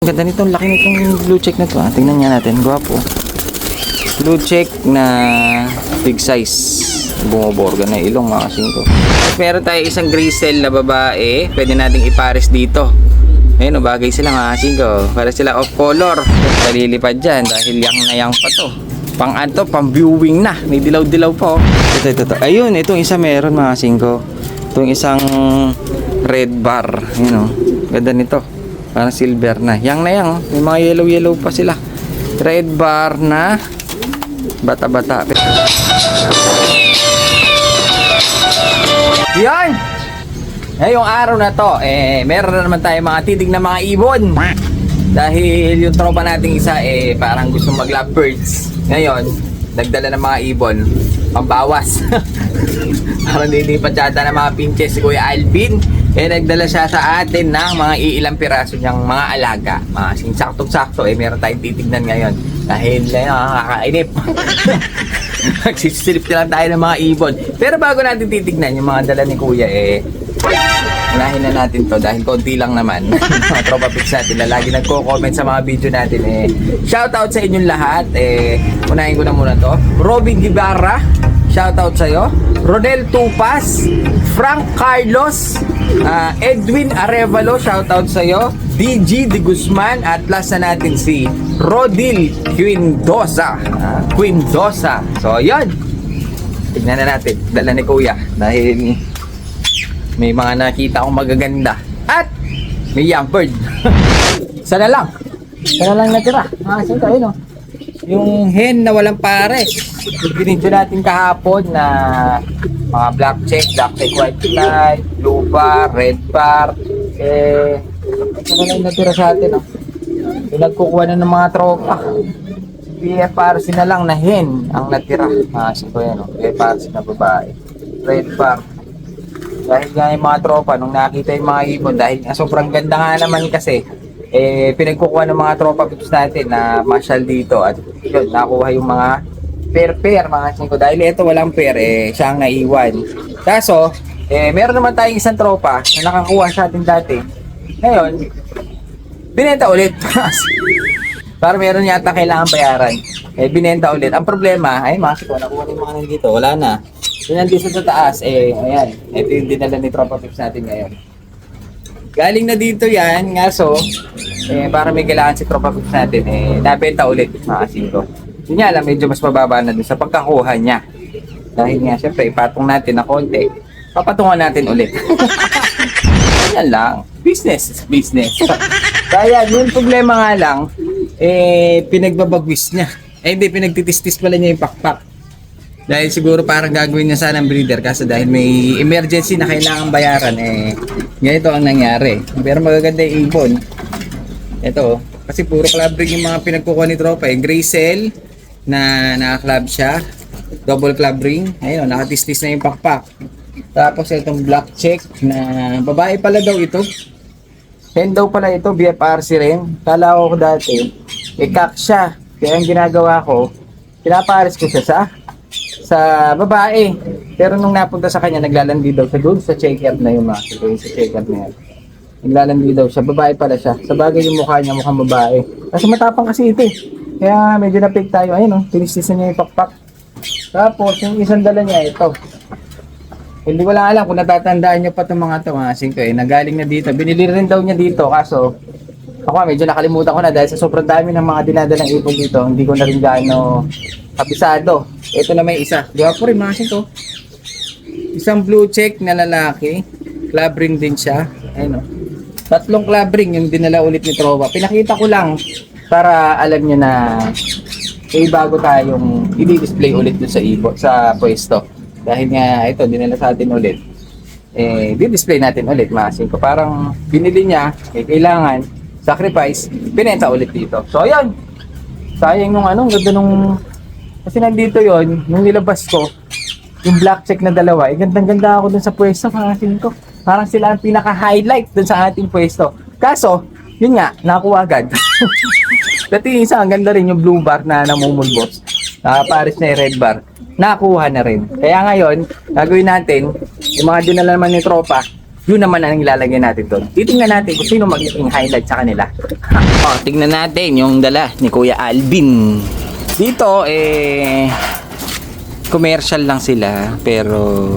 Ang ganda nitong laki nitong blue check na to. Tingnan nga natin. Gwapo. Blue check na big size. Bumoborga na ilong mga kasingko. Meron tayo isang grisel na babae. Pwede nating ipares dito. Ayun, bagay sila mga kasingko. Para sila off color. Palilipad dyan dahil yang na yang pa to. Pang viewing na. May dilaw-dilaw po. Ito. Ayun, itong isa meron mga kasingko. Itong isang red bar. Ayun o. Ganda nito. Parang silver na. Yang na yang. May mga yellow-yellow pa sila. Red bar na bata-bata. Yan! Ngayong araw na to, meron na naman tayo mga titig na mga ibon. Dahil yung tropa nating isa, parang gusto mag-lovebirds. Ngayon, nagdala ng mga ibon. Pambawas. Parang hindi pa tsada ng mga pinches si Kuya Alvin. Nagdala siya sa atin ng mga iilang piraso niyang mga alaga. Mga saktong-sakto, meron tayong titignan ngayon. Dahil nakakainip. Magsisilip na lang tayo ng mga ibon. Pero bago natin titignan yung mga dala ni Kuya, unahin na natin to dahil konti lang naman. Mga tropa pics natin na lagi nagko-comment sa mga video natin. Shoutout sa inyong lahat. Unahin ko na muna to. Robin Gibarra, shoutout sa'yo. Rodel Tupas, Frank Carlos, Edwin Arevalo, shoutout sa'yo. DG De Guzman, at last na natin si Rodil Quindosa. So yun, tignan na natin dala ni Kuya dahil may mga nakita akong magaganda at may young bird. Sana lang natira. Siyempre, ayun o, yung hen na walang pare. Yung binidyo natin kahapon na mga black check, white fly, blue bar, red bar. Ito na lang natira sa atin, oh. Yung nagkukuha na ng mga tropa. BFRC na lang na hen ang natira. Ko yan, oh. BFRC na babae. Red bar. Dahil nga yung mga tropa, nung nakita yung mga ibon, dahil sobrang ganda nga naman kasi, pinagkukuha ng mga tropa pips natin na marshal dito. At yun, nakuha yung mga pair mga ko. Dahil ito walang pair, siya ang naiwan. Kaso, meron naman tayong isang tropa na nakakuha sa atin dati. Ngayon, binenta ulit. Para meron yata kailangan bayaran. Binenta ulit. Ang problema, ko, nakuha yung mga nandito. Wala na. Yung nandito sa taas, ayan. Ito yung dinala ni tropa pips natin ngayon. Galing na dito yan, ngaso, para may kailangan si tropa pips natin, nabenta ulit mga ko. Yun nga lang, medyo mas mababa na dun sa pagkakuha niya. Dahil nga, syempre, ipatong natin na konti. Papatungan natin ulit. Yan lang. Business. Kaya, yung problema nga lang, pinagbabagwis niya. Hindi, pinagtitis-tis pala niya yung pakpak. Dahil siguro parang gagawin niya sana ng breeder kasi dahil may emergency na kailangan bayaran, ganito ang nangyari. Pero magaganda yung ibon. Ito, kasi puro club ring yung mga pinagkukuha ni tropa. Gray cell na naka-club siya. Double club ring. Ayun, nakatistis na yung pakpak. Tapos itong black check na babae pala daw ito. Hen daw pala ito, BFRC rin. Kala ko dati, kak siya. Kaya ang ginagawa ko, pinapares ko siya sa babae. Pero nung napunta sa kanya, naglalandi daw siya doon sa check-up na yung sa check-up na yan. Naglalandi daw siya, babae pala siya. Sa bagay yung mukha niya, mukhang babae. Kasi matapang kasi ito eh. Kaya medyo na-pick tayo. Ayun o, tinistis na niya yung pakpak. Tapos, yung isang dala niya, ito. Hindi ko lang alam kung natatandaan niyo pa itong mga ito, mga singko nagaling na dito. Binili rin daw niya dito, kaso ako medyo nakalimutan ko na dahil sa sobrang dami ng mga dinadalang ipon dito. Hindi ko na rin gaano kabisado. Ito na may isa. Gwapo rin mga singko. Isang blue check na lalaki. Club ring din siya. Ayun o. 3 club ring yung dinala ulit ni tropa. Pinakita ko lang para alam niyo na bago tayong i-display ulit dun sa ibon, sa pwesto. Dahil nga ito, dinala sa atin ulit. Di-display natin ulit, masin ko. Parang binili niya, kailangan, sacrifice, binenta ulit dito. So, ayan. Sayang yung ganda nung, kasi nandito yon nung nilabas ko, yung black check na dalawa, gandang-ganda ako dun sa pwesto, masin ko. Parang sila ang pinaka-highlight dun sa ating pwesto. Kaso, yun nga, nakuha agad. Dati isa, ang ganda rin yung blue bar na namumulbos. Paris na yung red bar. Nakuha na rin. Kaya ngayon, gagawin natin, yung mga dinala naman ni tropa, Yun naman ang ilalagay natin doon. Titingnan natin kung sino magiging highlight sa kanila. Tingnan natin yung dala ni Kuya Alvin. Dito, commercial lang sila. Pero,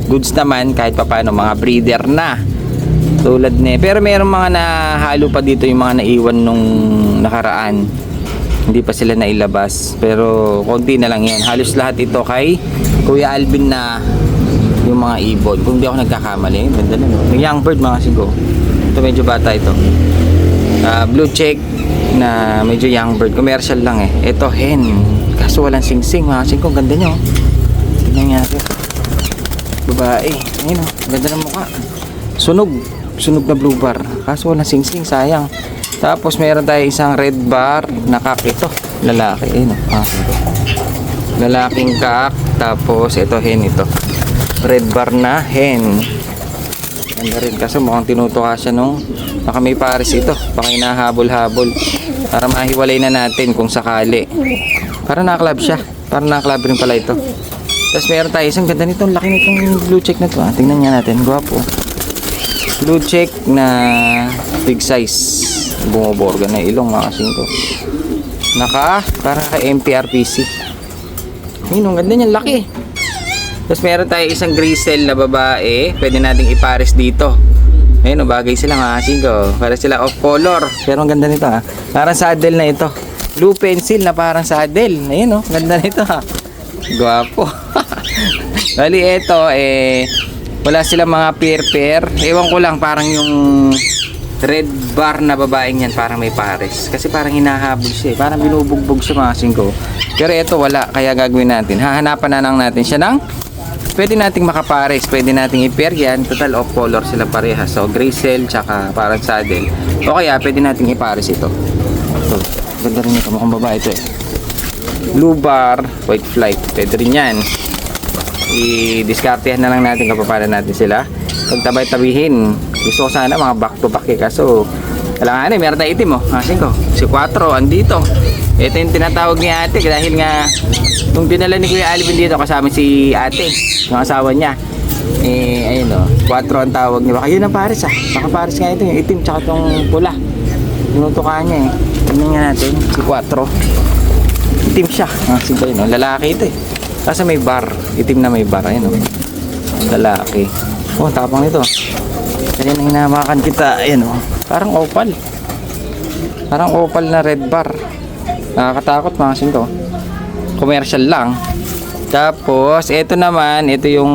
goods naman kahit papaano, mga breeder na. Tulad pero mayroong mga nahalo pa dito yung mga naiwan nung nakaraan. Hindi pa sila nailabas. Pero, konti na lang yan. Halos lahat ito kay Kuya Alvin na yung mga ibon. Kung di ako nagkakamali, ganda na, no? Yung young bird, mga sigo. Ito medyo bata ito. Blue check na medyo young bird. Commercial lang eh. Ito hen. Kaso walang sing-sing, mga sigo. Ganda nyo. Tingnan nga ito. Babae. Ayun, ganda ng mukha. Sunog. Sunog na blue bar. Kaso walang sing-sing, sayang. Tapos meron tayo isang red bar na kak. Ito, lalaki. Ayun, lalaking kak. Tapos ito hen ito. Red bar na hen. Ganda rin kasi mukhang tinutuka siya nung baka may pares ito. Baka hinahabol-habol para mahiwalay na natin kung sakali. Para nakaklab siya. Para nakaklab rin pala ito. Tapos meron tayo isang ganda nito. Laki nitong blue check na to. Tingnan nga natin. Gwapo. Blue check na big size. Bumuborga na ilong mga kasing ko. Para ka MPRPC. Ayun, ang ganda niyan. Laki. Tapos meron tayo isang grizzle na babae. Pwede nating ipares dito. Ayun, bagay sila mga kasingko. Para sila off color. Pero ang ganda nito ha. Parang saddle na ito. Blue pencil na parang saddle. Ayun ganda nito ha. Gwapo. Bali ito wala silang mga pair. Ewan ko lang, parang yung red bar na babaeng yan parang may pares. Kasi parang hinahabol siya. Parang binubugbog siya mga kasingko. Pero ito wala. Kaya gagawin natin. Hahanapan na lang natin siya ng pwede nating makapares, pwede nating i-pair yan. Total off color sila parehas. So, grizzle, tsaka parang saddle. O kaya, pwede nating ipares ito. So, ganda rin ito. Mukhang babae ito eh. Blue bar, white flight. Pwede rin yan. I-discartehan na lang natin kung paano natin sila. Pagtabay-tabihin. Gusto ko sana mga back to back eh. Kaso, kailangan meron tayo itim Asin ko. Si 4, andito. Ito yung tinatawag ni ate. Dahil nga, nung dinala ni Kuya Alvin dito kasama si ate, yung asawa niya, ayun 4 ang tawag niya. Baka yun ang pares baka pares nga ito, yung itim tsaka itong pula. Tinutukan niya tingnan nga natin, si 4 itim siya, sige yun lalaki ito kasi may bar, itim na may bar. Ayun lalaki. Tapang nito. Kaya nang hinamakan kita. Ayun parang opal na red bar. Nakakatakot mga sinto. Commercial lang. Tapos ito naman, ito yung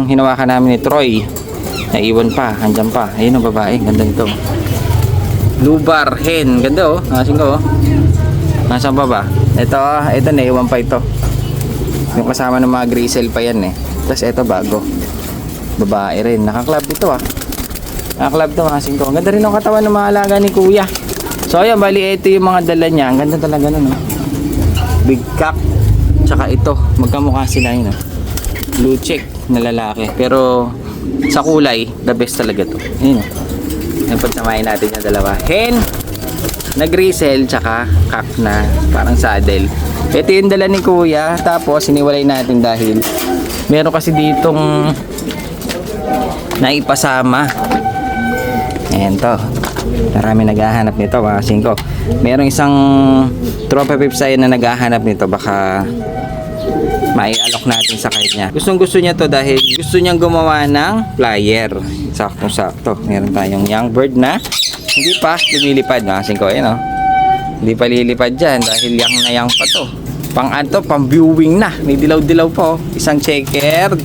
hinawakan namin ni Troy. Naiwan pa, andyan pa. Ayun ang babae, ganda nito. Blue bar hen, ganda Nasin ko Nasaan pa ba? Ito naiwan pa ito. Yung kasama ng mga grizzle pa yan Tapos ito bago. Babae rin, nakaklab ito Nakaklab ito mga singko. Ganda rin ang katawan ng mga alaga ni Kuya. So ayan, bali ito yung mga dala niya. Ang ganda talaga nun big cock. Tsaka ito, magkamukha sila yun blue check na lalaki. Pero sa kulay, the best talaga to. Ayun pagsamahin natin yung dalawa. Hen na grizzle, tsaka cock na parang saddle. Ito yung dala ni Kuya. Tapos siniwalay natin dahil meron kasi ditong naipasama. Ayan to. Marami naghahanap nito mga singko. Merong isang tropa pips na naghahanap nito. Baka maialok natin sa kanya. Gustong gusto niya to dahil gusto niyang gumawa ng flyer. Saktong sakto. Meron tayong young bird na hindi pa lumilipad mga singko. Ayan hindi pa lilipad dyan dahil young na young pa to. Pang viewing na. May dilaw-dilaw po. Isang checkered.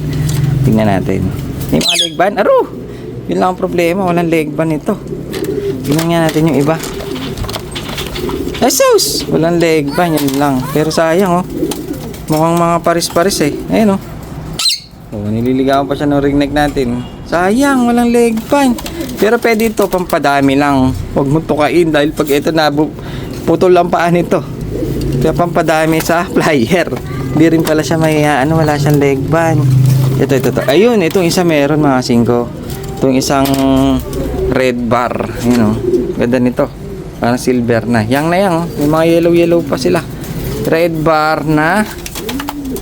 Tingnan natin. May mga leg band. Yun lang ang problema. Walang leg band ito. Tingnan nga natin yung iba. Jesus! Walang leg band. Yan lang. Pero sayang mukhang mga paris-paris ayun nililigawan pa siya ng ring neck natin. Sayang. Walang leg band. Pero pwede ito. Pampadami lang. Huwag mo tukain. Dahil pag ito putol lang paan ito. Kaya pampadami sa flyer. Hindi rin pala siya may wala siyang leg band. Ito. Ayun, itong isa meron mga singko. Itong isang red bar. Ayun ganda nito. Parang silver na. Yang na yang. May mga yellow pa sila. Red bar na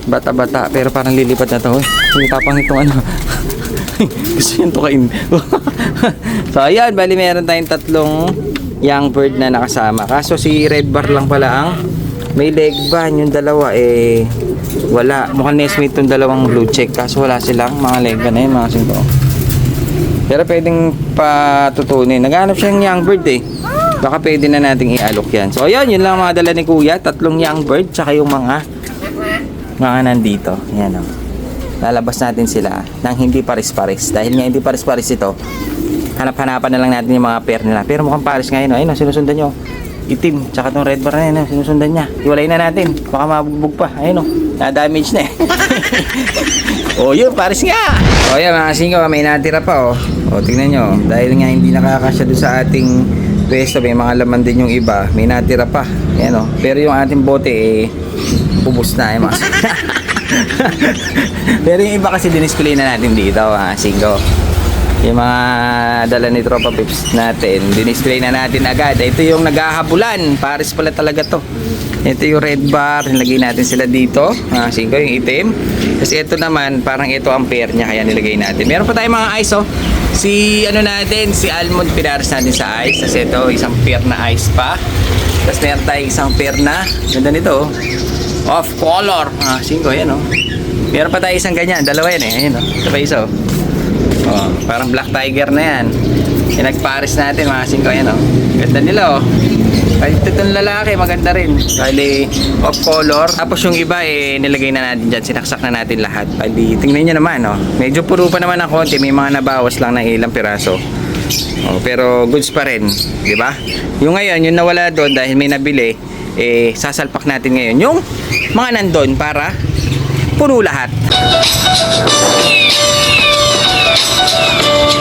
bata-bata. Pero parang lilipad na to. Yung tapang itong Gusto niyang tukain. So ayan, bali meron tayong tatlong young bird na nakasama. Kaso si Red Bar lang pala ang may leg ban. Yung dalawa wala. Mukhang nestmate itong dalawang blue check. Kaso wala silang mga leg ban na yun, mga singko. Pero pwedeng patutunin. Naghanap siyang young bird Baka pwede na nating ialok yan. So ayun, yun lang mga dala ni Kuya. Tatlong young bird, tsaka yung mga nandito. Yan o. Lalabas natin sila nang hindi paris-paris. Dahil nga hindi paris-paris ito, hanap-hanapan na lang natin yung mga pair nila. Pero mukhang paris ngayon. Ayun, sinusundan nyo. Itim, tsaka itong red bar na yun. Sinusundan niya. Iwalay na natin. Baka mabugbog pa. Ayun o. Na-damage na O yun, paris nga. O yan mga singko, may natira pa O tingnan nyo. Dahil nga hindi nakakasya doon sa ating pwesto, may mga laman din yung iba. May natira pa. Ayan Pero yung ating bote ubos na mga Pero yung iba kasi dinisplay na natin dito mga singko. Yung mga dala ni Tropa Pips natin, dinisplay na natin agad. Ito yung naghahabulan. Paris pala talaga to. Ito yung red bar. Nilagay natin sila dito. Singko yung itim. Kasi ito naman, parang ito ang pair niya. Kaya nilagay natin. Meron pa tayong mga ice Si natin, si Almond pinaris natin sa ice. Kasi ito, isang pair na ice pa. Tapos meron tayong isang pair na, ganda nito off color. Singko, yan Meron pa tayo isang ganyan. Dalawa yan Ayun Ito pa isa parang black tiger na yan. Yung nagpares natin mga singko yan Ganda nila Kahit itong lalaki maganda rin. Bali off color. Tapos yung iba nilagay na natin dyan. Sinaksak na natin lahat. Bali tingnan nyo naman Medyo puro pa naman ng konti. May mga nabawas lang ng ilang piraso. Pero goods pa rin, di ba? Yung ngayon, yung nawala doon dahil may nabili, sasalpak natin ngayon yung mga nandun para puno lahat.